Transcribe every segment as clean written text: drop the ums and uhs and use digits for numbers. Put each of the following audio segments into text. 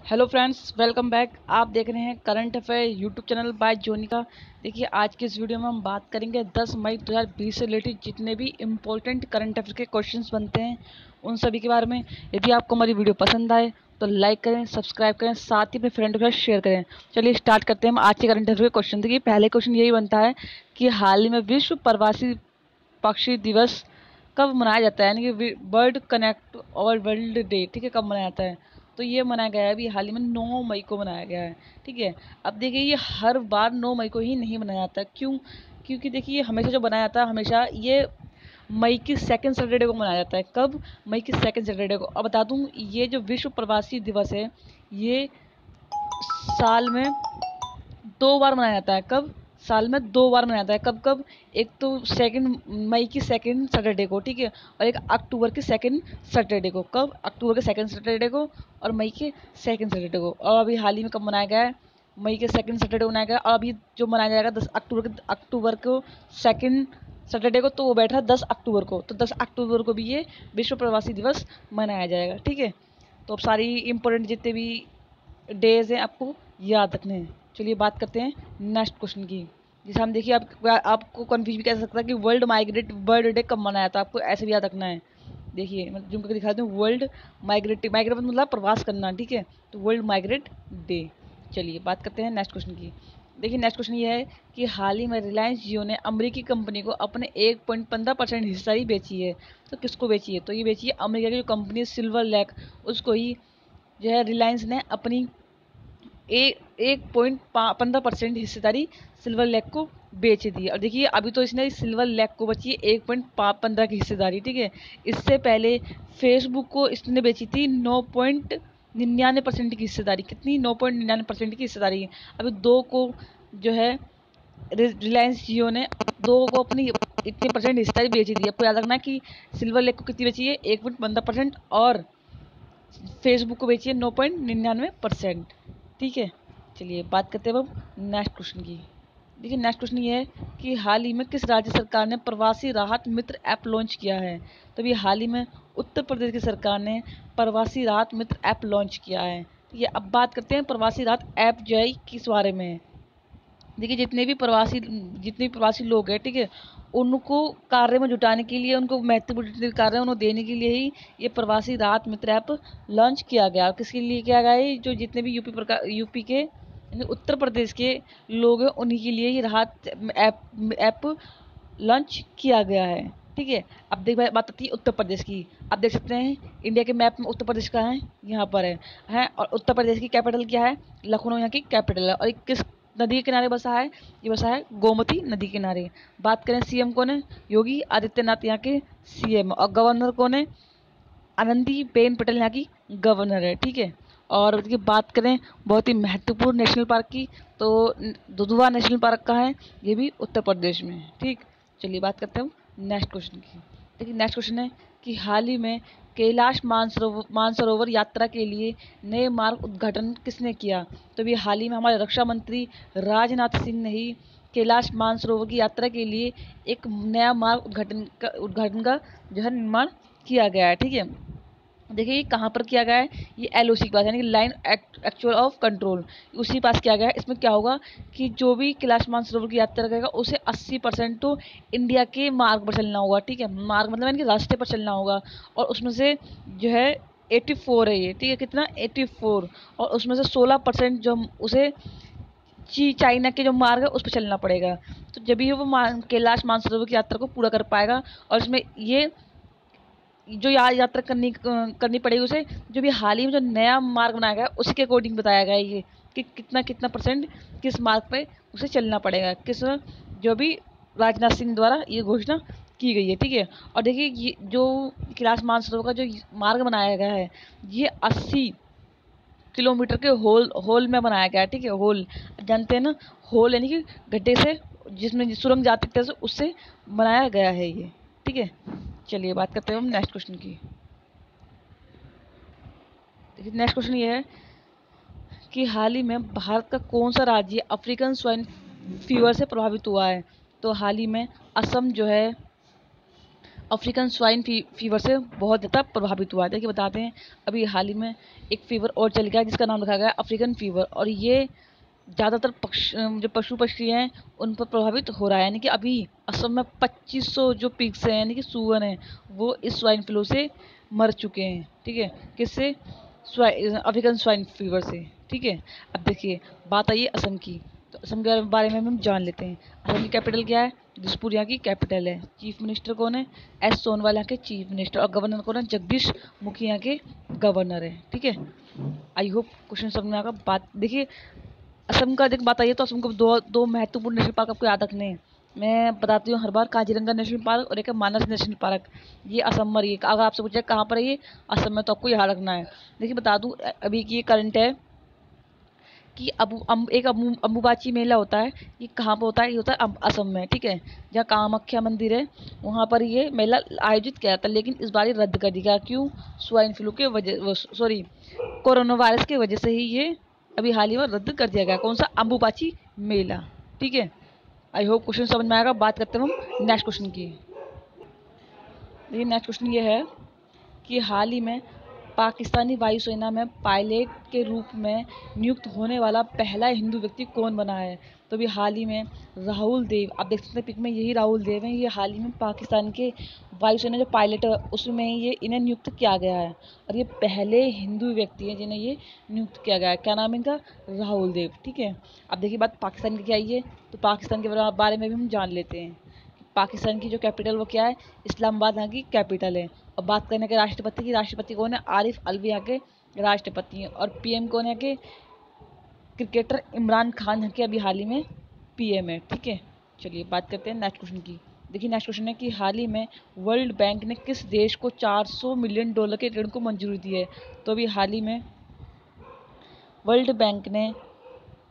Hello friends, welcome back. आप देख रहे हैं current affair YouTube channel by Jonika. देखिए, आज के इस वीडियो में हम बात करेंगे 10 मई 2020 से रिलेटेड जितने भी इम्पोर्टेंट करंट अफेयर के क्वेश्चंस बनते हैं उन सभी के बारे में। यदि आपको हमारी वीडियो पसंद आए तो लाइक करें, सब्सक्राइब करें, साथ ही अपने फ्रेंड के साथ शेयर करें। चलिए स्टार्ट करते हैं हम आज के करंट अफेयर के क्वेश्चन। देखिए, पहले क्वेश्चन यही बनता है कि हाल ही में विश्व प्रवासी पक्षी दिवस कब मनाया जाता है, यानी कि बर्ड कनेक्ट और वर्ल्ड डे, ठीक है, कब मनाया जाता है। तो ये मनाया गया है अभी हाल ही में 9 मई को मनाया गया है, ठीक है। अब देखिए, ये हर बार 9 मई को ही नहीं मनाया जाता। क्यों? क्योंकि देखिए, हमेशा जो बनाया जाता है हमेशा ये मई की सेकंड सैटरडे को मनाया जाता है। कब? मई की सेकंड सैटरडे को। अब बता दूं, ये जो विश्व प्रवासी दिवस है ये साल में 2 बार मनाया जाता है। कब? साल में 2 बार मनाया जाता है। कब कब? एक तो सेकंड मई की सेकंड सैटरडे को, ठीक है, और एक अक्टूबर के सेकंड सैटरडे को। कब? अक्टूबर के सेकंड सैटरडे को और मई के सेकंड सैटरडे को। और अभी हाल ही में कब मनाया गया है? मई के सेकंड सैटरडे को मनाया गया। और अभी जो मनाया जाएगा 10 अक्टूबर को सेकंड सैटरडे को, तो वो बैठा 10 अक्टूबर को। तो 10 अक्टूबर को भी ये विश्व प्रवासी दिवस मनाया जाएगा, ठीक है। तो अब सारी इंपॉर्टेंट जितने भी डेज हैं आपको याद रखने हैं। चलिए बात करते हैं नेक्स्ट क्वेश्चन की। जैसे हम देखिए, आपको कन्फ्यूज भी कर सकता है कि वर्ल्ड माइग्रेट बर्ड डे कब मनाया था। आपको ऐसे भी याद रखना है। देखिए, मैं जूम करके दिखाती हूँ। वर्ल्ड माइग्रेट मतलब प्रवास करना, ठीक है। तो वर्ल्ड माइग्रेट डे। चलिए बात करते हैं नेक्स्ट क्वेश्चन की। देखिए, नेक्स्ट क्वेश्चन ये है कि हाल ही में रिलायंस जियो ने अमेरिकी कंपनी को अपने 1.15% हिस्सेदारी बेची है। तो किसको बेची है? तो ये बेची है अमेरिका की जो कंपनी है सिल्वर लैक, उसको ही जो है रिलायंस ने अपनी 1.15% हिस्सेदारी सिल्वर लैक को बेच दी। और देखिए, अभी तो इसने सिल्वर लैक को बची है 1.15 की हिस्सेदारी, ठीक है। इससे पहले फेसबुक को इसने बेची थी 9.99% की हिस्सेदारी। कितनी? 9.99% की हिस्सेदारी। अभी दो को जो है रिलायंस जियो ने दो को अपनी इतनी परसेंट हिस्सेदारी बेच दी। आपको याद रखना है कि सिल्वर लेक को कितनी बेची है? 1.15%। और फेसबुक को बेची है 9.99%, ठीक है। चलिए बात करते हैं अब नेक्स्ट क्वेश्चन की। देखिए, नेक्स्ट क्वेश्चन ये है कि हाल ही में किस राज्य सरकार ने प्रवासी राहत मित्र ऐप लॉन्च किया है। तो ये हाल ही में उत्तर प्रदेश की सरकार ने प्रवासी राहत मित्र ऐप लॉन्च किया है। ठीक है, अब बात करते हैं प्रवासी राहत ऐप जो है किस बारे में है। देखिए, जितने भी प्रवासी लोग हैं, ठीक है, उनको कार्य में जुटाने के लिए, उनको महत्वपूर्ण जितने भी कार्य हैं उनको देने के लिए ही ये प्रवासी राहत मित्र ऐप लॉन्च किया गया। और किसके लिए किया गया है? जो जितने भी यूपी के यानी उत्तर प्रदेश के लोग हैं उन्हीं के लिए ये राहत ऐप लॉन्च किया गया है, ठीक है। अब देख बात आती है उत्तर प्रदेश की। आप देख सकते हैं इंडिया के मैप में उत्तर प्रदेश कहाँ है? यहाँ पर है। और उत्तर प्रदेश की कैपिटल क्या है? लखनऊ यहाँ की कैपिटल है। और ये किस नदी के किनारे बसा है? ये बसा है गोमती नदी के किनारे। बात करें सीएम कौन है? योगी आदित्यनाथ यहाँ के सीएम। और गवर्नर कौन है? आनंदीबेन पटेल यहाँ की गवर्नर है, ठीक है। और उसकी बात करें बहुत ही महत्वपूर्ण नेशनल पार्क की, तो दुधवा नेशनल पार्क कहाँ है? ये भी उत्तर प्रदेश में है, ठीक। चलिए बात करते हैं नेक्स्ट क्वेश्चन की। देखिए, नेक्स्ट क्वेश्चन है कि हाल ही में कैलाश मानसरोवर यात्रा के लिए नए मार्ग उद्घाटन किसने किया। तो भी हाल ही में हमारे रक्षा मंत्री राजनाथ सिंह ने ही कैलाश मानसरोवर की यात्रा के लिए एक नया मार्ग उद्घाटन का जो है निर्माण किया गया है, ठीक है। देखिए, ये कहाँ पर किया गया है? ये एलओसी के पास, यानी कि लाइन एक्चुअल ऑफ कंट्रोल, उसी पास किया गया है। इसमें क्या होगा कि जो भी कैलाश मानसरोवर की यात्रा करेगा उसे 80% तो इंडिया के मार्ग पर चलना होगा, ठीक है। मार्ग मतलब यानी कि रास्ते पर चलना होगा। और उसमें से जो है 84 है ये, ठीक है। कितना? 84। और उसमें से 16% जो उसे चाइना के जो मार्ग है उस पर चलना पड़ेगा। तो जब भी वो कैलाश मानसरोवर की यात्रा को पूरा कर पाएगा। और इसमें ये जो यात्रा करनी पड़ेगी उसे, जो भी हाल ही में जो नया मार्ग बनाया गया है उसके अकॉर्डिंग बताया गया है ये कि कितना कितना परसेंट किस मार्ग पे उसे चलना पड़ेगा, किस जो भी राजनाथ सिंह द्वारा ये घोषणा की गई है, ठीक है। और देखिए, ये जो कैलाश मानसरोवर का जो मार्ग बनाया गया है ये 80 किलोमीटर के होल में बनाया गया है, ठीक है। होल जानते हैं ना? होल यानी कि गड्ढे से, जिसमें सुरंग जाती तरह से, उससे बनाया गया है ये, ठीक है। चलिए बात करते हैं हम नेक्स्ट क्वेश्चन की। देखिए, नेक्स्ट क्वेश्चन ये है कि हाल ही में भारत का कौन सा राज्य अफ्रीकन स्वाइन फीवर से प्रभावित हुआ है। तो हाल ही में असम जो है अफ्रीकन स्वाइन फीवर से बहुत ज़्यादा प्रभावित हुआ है। देखिए बताते हैं, अभी हाल ही में एक फीवर और चल गया जिसका नाम रखा गया अफ्रीकन फीवर, और ये ज़्यादातर जो पशु पक्षी हैं उन पर प्रभावित हो रहा है। यानी कि अभी असम में 2500 जो पिग्स हैं यानी कि सुअर हैं वो इस स्वाइन फ्लू से मर चुके हैं। ठीक है, किससे? अफ्रीकन स्वाइन फीवर से। ठीक है, अब देखिए बात आई है असम की, तो असम के बारे में हम जान लेते हैं। असम की कैपिटल क्या है? दिसपुर यहाँ की कैपिटल है। चीफ मिनिस्टर कौन है? एस सोनवाल यहाँ के चीफ मिनिस्टर, और गवर्नर कौन है? जगदीश मुखी यहाँ के गवर्नर है। ठीक है, आई होप क्वेश्चन समझ में आएगा। बात देखिए असम का बात आई है तो असम को दो महत्वपूर्ण नेशनल पार्क आपको याद रखने हैं। मैं बताती हूँ हर बार, काजीरंगा नेशनल पार्क और एक है मानस नेशनल पार्क। ये असम में है। अगर आपसे पूछे कहाँ पर है ये, असम में, तो आपको याद रखना है। देखिए बता दूँ अभी की ये करंट है कि अम्बुबाची मेला होता है। ये कहाँ पर होता है? ये होता है असम में। ठीक है, जहाँ कामाख्या मंदिर है वहाँ पर ये मेला आयोजित किया जाता है, लेकिन इस बार ये रद्द कर दिया। क्यों? स्वाइन फ्लू के वजह, सॉरी, कोरोना वायरस की वजह से ही ये अभी हाल ही में रद्द कर दिया गया। कौन सा? अम्बुबाची मेला। ठीक है, आई होप क्वेश्चन समझ में आएगा। बात करते हैं हम नेक्स्ट क्वेश्चन की। देखिए नेक्स्ट क्वेश्चन ये है कि हाल ही में पाकिस्तानी वायुसेना में पायलट के रूप में नियुक्त होने वाला पहला हिंदू व्यक्ति कौन बना है? तो अभी हाल ही में राहुल देव, आप देख सकते हैं पिक में, यही राहुल देव हैं। ये हाल ही में पाकिस्तान के वायुसेना जो पायलट है उसमें ये इन्हें नियुक्त किया गया है, और ये पहले हिंदू व्यक्ति हैं जिन्हें ये नियुक्त किया गया है। क्या नाम है इनका? राहुल देव। ठीक है, अब देखिए बात पाकिस्तान की क्या आई है, तो पाकिस्तान के बारे में भी हम जान लेते हैं। पाकिस्तान की जो कैपिटल वो क्या है? इस्लामाबाद यहाँ की कैपिटल है। और बात करने के राष्ट्रपति की, राष्ट्रपति कौन है? आरिफ अलवी यहाँ के राष्ट्रपति हैं। और पीएम कौन है? के क्रिकेटर इमरान खान यहाँ के अभी हाल ही में पीएम है। ठीक है, चलिए बात करते हैं नेक्स्ट क्वेश्चन की। देखिए नेक्स्ट क्वेश्चन है कि हाल ही में वर्ल्ड बैंक ने किस देश को $400 मिलियन के ऋण को मंजूरी दी है? तो अभी हाल ही में वर्ल्ड बैंक ने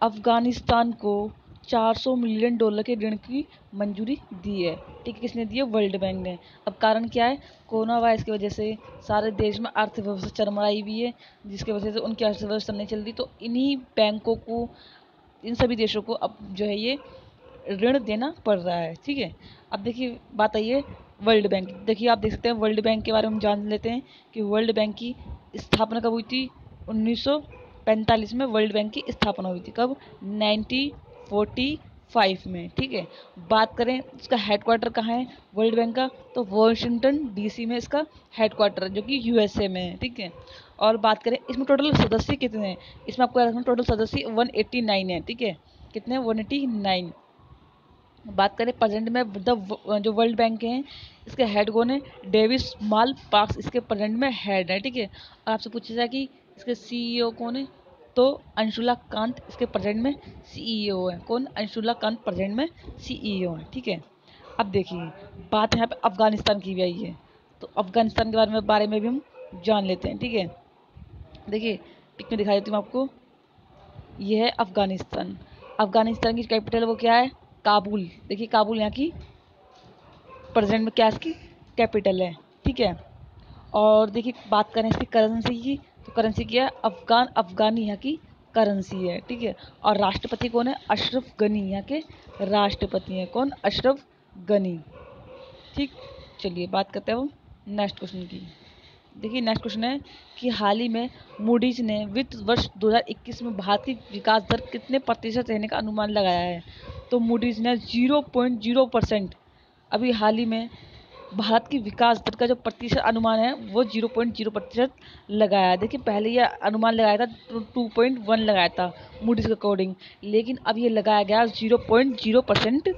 अफगानिस्तान को $400 मिलियन के ऋण की मंजूरी दी है। ठीक है, किसने दी है? वर्ल्ड बैंक ने। अब कारण क्या है? कोरोना वायरस की वजह से सारे देश में अर्थव्यवस्था चरमराई हुई है, जिसकी वजह से उनकी अर्थव्यवस्था नहीं चल रही, तो इन्हीं बैंकों को, इन सभी देशों को अब जो है ये ऋण देना पड़ रहा है। ठीक है, अब देखिए बात आई है वर्ल्ड बैंक। देखिए आप देख सकते हैं वर्ल्ड बैंक के बारे में जान लेते हैं कि वर्ल्ड बैंक की स्थापना कब हुई थी? 1945 में वर्ल्ड बैंक की स्थापना हुई थी। कब? 1945 में। ठीक है, बात करें इसका हेडक्वार्टर कहाँ है वर्ल्ड बैंक का? तो वॉशिंगटन डीसी में इसका हेडक्वार्टर है, जो कि यूएसए में है। ठीक है, और बात करें इसमें टोटल सदस्य कितने हैं? इसमें आपको याद रखना टोटल सदस्य 189 है। ठीक है, कितने? 189। बात करें प्रेजेंट में जो वर्ल्ड बैंक हैं इसके हेड कौन है? डेविस माल पार्क्स इसके प्रेजेंट में हेड है। ठीक है, और आपसे पूछा जाए कि इसके सीईओ कौन है, तो अंशुला कांत इसके प्रेजेंट में सीईओ है। कौन? अंशुला कांत प्रेजेंट में सीईओ है। ठीक है, अब देखिए बात यहाँ पे अफगानिस्तान की भी आई है, तो अफगानिस्तान के बारे में भी हम जान लेते हैं। ठीक है, देखिए पिक में दिखा देती हूँ आपको, ये है अफगानिस्तान। अफगानिस्तान की कैपिटल वो क्या है? काबुल। देखिए काबुल यहाँ की प्रेजेंट में क्या इसकी कैपिटल है। ठीक है, और देखिए बात करें इसकी करेंसी की, तो करेंसी क्या है? अफगानी यहाँ की करेंसी है। ठीक है, और राष्ट्रपति कौन है? अशरफ गनी यहाँ के राष्ट्रपति हैं। कौन? अशरफ गनी। ठीक, चलिए बात करते हैं हम नेक्स्ट क्वेश्चन की। देखिए नेक्स्ट क्वेश्चन है कि हाल ही में मूडीज ने वित्त वर्ष 2021 में भारत की विकास दर कितने प्रतिशत रहने का अनुमान लगाया है? तो मूडीज ने 0.0% अभी हाल ही में भारत की विकास दर का जो प्रतिशत अनुमान है वो 0.0% लगाया है। देखिए पहले ये अनुमान लगाया था 2.1 लगाया था मूडीज के अकॉर्डिंग, लेकिन अब ये लगाया गया 0.0%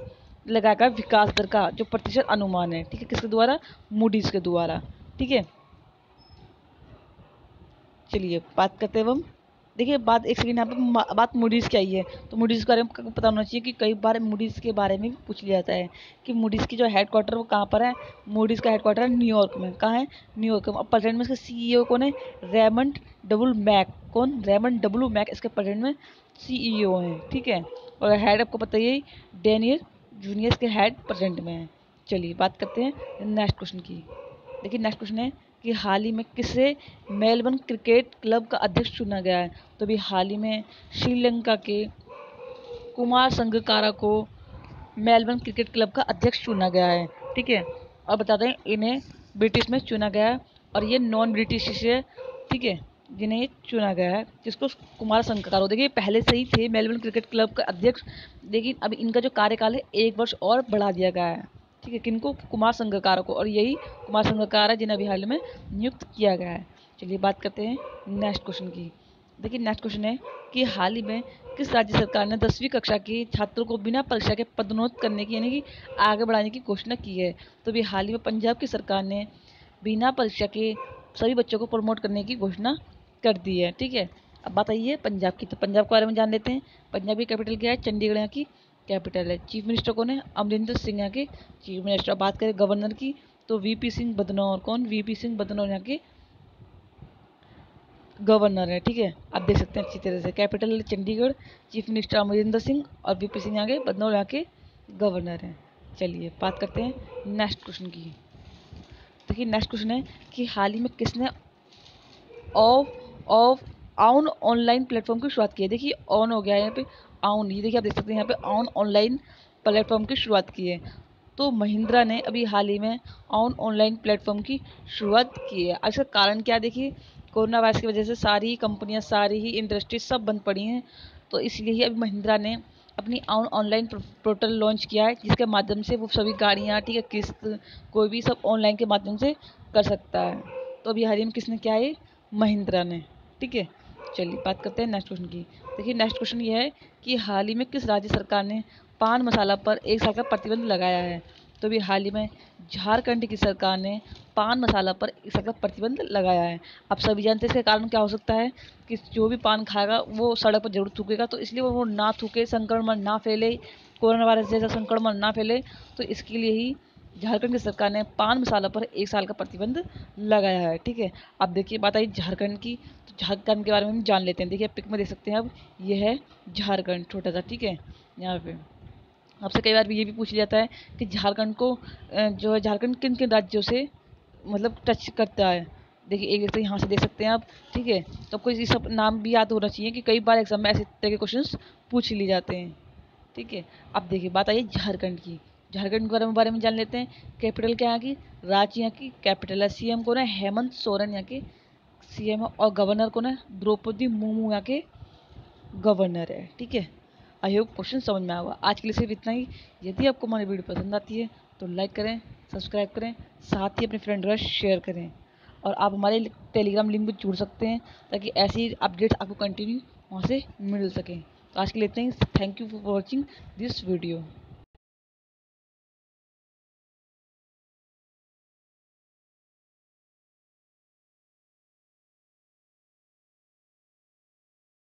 लगाया गया विकास दर का जो प्रतिशत अनुमान है। ठीक है, किसके द्वारा? मूडीज के द्वारा। ठीक है, चलिए बात करते हैं हम। देखिए बात एक सेकंड यहाँ पे बात मूडीज़ की आई है, तो मूडीज़ के बारे में पता होना चाहिए कि कई बार मूडीज़ के बारे में भी पूछ लिया जाता है कि मूडीज़ की जो हेडक्वार्टर वो कहाँ पर है। मूडीज़ का हेडक्वार्टर है न्यूयॉर्क में। कहाँ है? न्यूयॉर्क में। और प्रेजेंट में इसका सीईओ कौन है? Raymond W Mack. कौन? रेमंड डब्ल्यू मैक इसके प्रेजेंट में सीईओ हैं। ठीक है, और हेड आपको पता ही है डेनियल जूनियर इसके हेड प्रेजेंट में है। चलिए बात करते हैं नेक्स्ट क्वेश्चन की। देखिए नेक्स्ट क्वेश्चन है कि हाल ही में किसे मेलबर्न क्रिकेट क्लब का अध्यक्ष चुना गया है? तो अभी हाल ही में श्रीलंका के कुमार संगकारा को मेलबर्न क्रिकेट क्लब का अध्यक्ष चुना गया है। ठीक है, और बता दें इन्हें ब्रिटिश में चुना गया है और ये नॉन ब्रिटिश है, ठीक है, जिन्हें ये चुना गया है, जिसको कुमार संगकारा। देखिए पहले से ही थे मेलबर्न क्रिकेट क्लब का अध्यक्ष, लेकिन अब इनका जो कार्यकाल है 1 वर्ष और बढ़ा दिया गया है, ठीक है, किनको, कुमार संगकारा को, और यही कुमार संगकारा जिन्हें अभी हाल में नियुक्त किया गया है। चलिए बात करते हैं नेक्स्ट क्वेश्चन की। देखिए नेक्स्ट क्वेश्चन है कि हाल ही में किस राज्य सरकार ने 10वीं कक्षा के छात्रों को बिना परीक्षा के पदोन्नत करने की यानी कि आगे बढ़ाने की घोषणा की है। तो भी हाल ही में पंजाब की सरकार ने बिना परीक्षा के सभी बच्चों को प्रमोट करने की घोषणा कर दी है, ठीक है। अब बात आई है पंजाब की, तो पंजाब के बारे में जान लेते हैं। पंजाब की कैपिटल क्या है? चंडीगढ़ यहाँ की कैपिटल है। चीफ मिनिस्टर कौन है? अमरिंदर सिंह यहाँ के चीफ मिनिस्टर। बात करें गवर्नर की तो वीपी सिंह बदनौर। कौन? वीपी सिंह बदनौर यहाँ के गवर्नर है, ठीक है। आप देख सकते हैं अच्छी तरह से, capital Chandigarh, chief minister Amarinder Singh और वीपी सिंह यहाँ के बदनौर यहाँ के गवर्नर हैं। चलिए बात करते हैं नेक्स्ट क्वेश्चन की। देखिए नेक्स्ट क्वेश्चन है कि हाल ही में किसने of of on online platform की शुरुआत की है। देखिए ऑन हो गया है यहाँ पे, ऑन, ये देखिए आप देख सकते हैं यहाँ पे ऑन ऑनलाइन प्लेटफॉर्म की शुरुआत की है। तो महिंद्रा ने अभी हाल ही में ऑन ऑनलाइन प्लेटफॉर्म की शुरुआत की है। इसका कारण क्या? देखिए कोरोना वायरस की वजह से सारी कंपनियां, सारी ही इंडस्ट्री सब बंद पड़ी हैं, तो इसलिए ही अभी महिंद्रा ने अपनी ऑनलाइन पोर्टल लॉन्च किया है, जिसके माध्यम से वो सभी गाड़ियाँ, ठीक है, किस्त, कोई भी सब ऑनलाइन के माध्यम से कर सकता है। तो अभी हाल ही में किसने किया है? महिंद्रा ने, ठीक है। चलिए बात करते हैं नेक्स्ट क्वेश्चन की। देखिए नेक्स्ट क्वेश्चन ये है कि हाल ही में किस राज्य सरकार ने पान मसाला पर 1 साल का प्रतिबंध लगाया है। तो भी हाल ही में झारखंड की सरकार ने पान मसाला पर 1 साल का प्रतिबंध लगाया है। आप सभी जानते हैं इसका कारण क्या हो सकता है कि जो भी पान खाएगा वो सड़क पर जरूर थूकेगा, तो इसलिए वो ना थूके, संक्रमण ना फैले, कोरोना वायरस जैसा संक्रमण ना फैले, तो इसके लिए ही झारखंड की सरकार ने पान मसाला पर 1 साल का प्रतिबंध लगाया है, ठीक है। अब देखिए बात आई झारखंड की, तो झारखंड के बारे में हम जान लेते हैं। देखिए पिक में देख सकते हैं अब, ये है झारखंड छोटा सा, ठीक है। यहाँ पे आपसे कई बार भी ये भी पूछ लिया जाता है कि झारखंड को जो है झारखंड किन किन राज्यों से मतलब टच करता है। देखिए एक तो यहाँ से देख सकते हैं आप, ठीक है। तो आपको ये सब नाम भी याद होना चाहिए कि कई बार एग्जाम में ऐसे तरह के क्वेश्चंस पूछ लिए जाते हैं, ठीक है। अब देखिए बात आई झारखंड की। झारखंड के बारे में जान लेते हैं। कैपिटल क्या है यहाँ की? रांची यहाँ की कैपिटल है। सीएम कौन है? हेमंत सोरेन यहाँ के सीएम है। और गवर्नर कौन है? द्रौपदी मुर्मू यहाँ के गवर्नर है, ठीक है। आई होप क्वेश्चन समझ में आया होगा। आज के लिए सिर्फ इतना ही। यदि आपको हमारी वीडियो पसंद आती है तो लाइक करें, सब्सक्राइब करें, साथ ही अपने फ्रेंड के साथ शेयर करें, और आप हमारे टेलीग्राम लिंक भी जुड़ सकते हैं ताकि ऐसी अपडेट्स आपको कंटिन्यू वहाँ से मिल सकें। तो आज के लिए इतना ही। Thank you for watching this video.